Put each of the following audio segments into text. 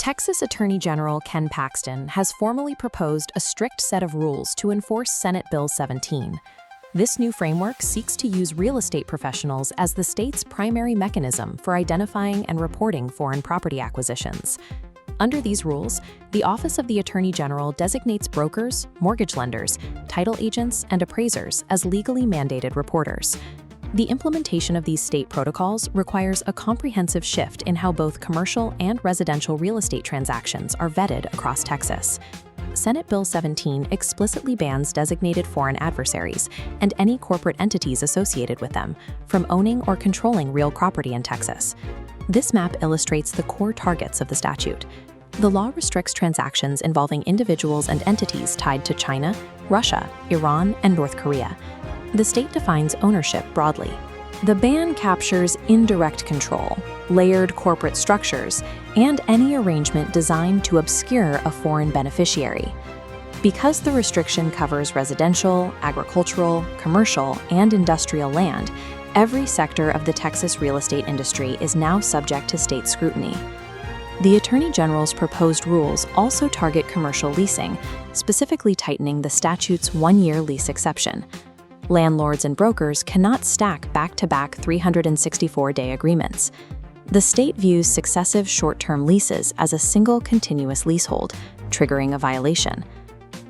Texas Attorney General Ken Paxton has formally proposed a strict set of rules to enforce Senate Bill 17. This new framework seeks to use real estate professionals as the state's primary mechanism for identifying and reporting foreign property acquisitions. Under these rules, the Office of the Attorney General designates brokers, mortgage lenders, title agents, and appraisers as legally mandated reporters. The implementation of these state protocols requires a comprehensive shift in how both commercial and residential real estate transactions are vetted across Texas. Senate Bill 17 explicitly bans designated foreign adversaries and any corporate entities associated with them from owning or controlling real property in Texas. This map illustrates the core targets of the statute. The law restricts transactions involving individuals and entities tied to China, Russia, Iran, and North Korea. The state defines ownership broadly. The ban captures indirect control, layered corporate structures, and any arrangement designed to obscure a foreign beneficiary. Because the restriction covers residential, agricultural, commercial, and industrial land, every sector of the Texas real estate industry is now subject to state scrutiny. The Attorney General's proposed rules also target commercial leasing, specifically tightening the statute's one-year lease exception. Landlords and brokers cannot stack back-to-back 364-day agreements. The state views successive short-term leases as a single continuous leasehold, triggering a violation.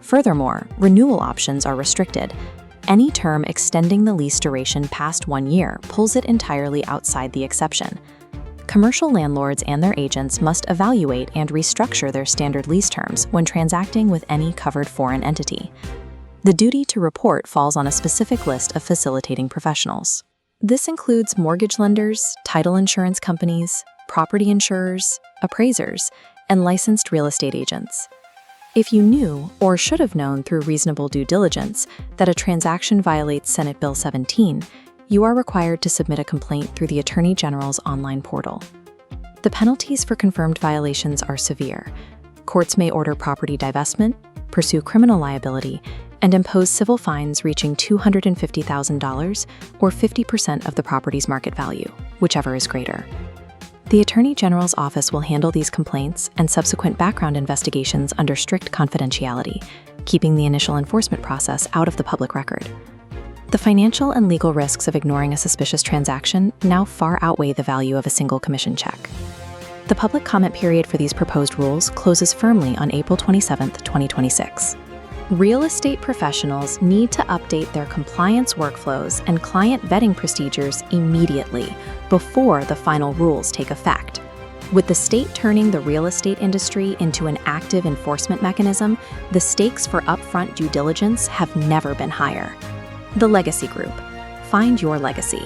Furthermore, renewal options are restricted. Any term extending the lease duration past 1 year pulls it entirely outside the exception. Commercial landlords and their agents must evaluate and restructure their standard lease terms when transacting with any covered foreign entity. The duty to report falls on a specific list of facilitating professionals. This includes mortgage lenders, title insurance companies, property insurers, appraisers, and licensed real estate agents. If you knew, or should have known through reasonable due diligence, that a transaction violates Senate Bill 17, you are required to submit a complaint through the Attorney General's online portal. The penalties for confirmed violations are severe. Courts may order property divestment, pursue criminal liability, and impose civil fines reaching $250,000 or 50% of the property's market value, whichever is greater. The Attorney General's office will handle these complaints and subsequent background investigations under strict confidentiality, keeping the initial enforcement process out of the public record. The financial and legal risks of ignoring a suspicious transaction now far outweigh the value of a single commission check. The public comment period for these proposed rules closes firmly on April 27, 2026. Real estate professionals need to update their compliance workflows and client vetting procedures immediately before the final rules take effect. With the state turning the real estate industry into an active enforcement mechanism, the stakes for upfront due diligence have never been higher. The Legacy Group. Find your legacy.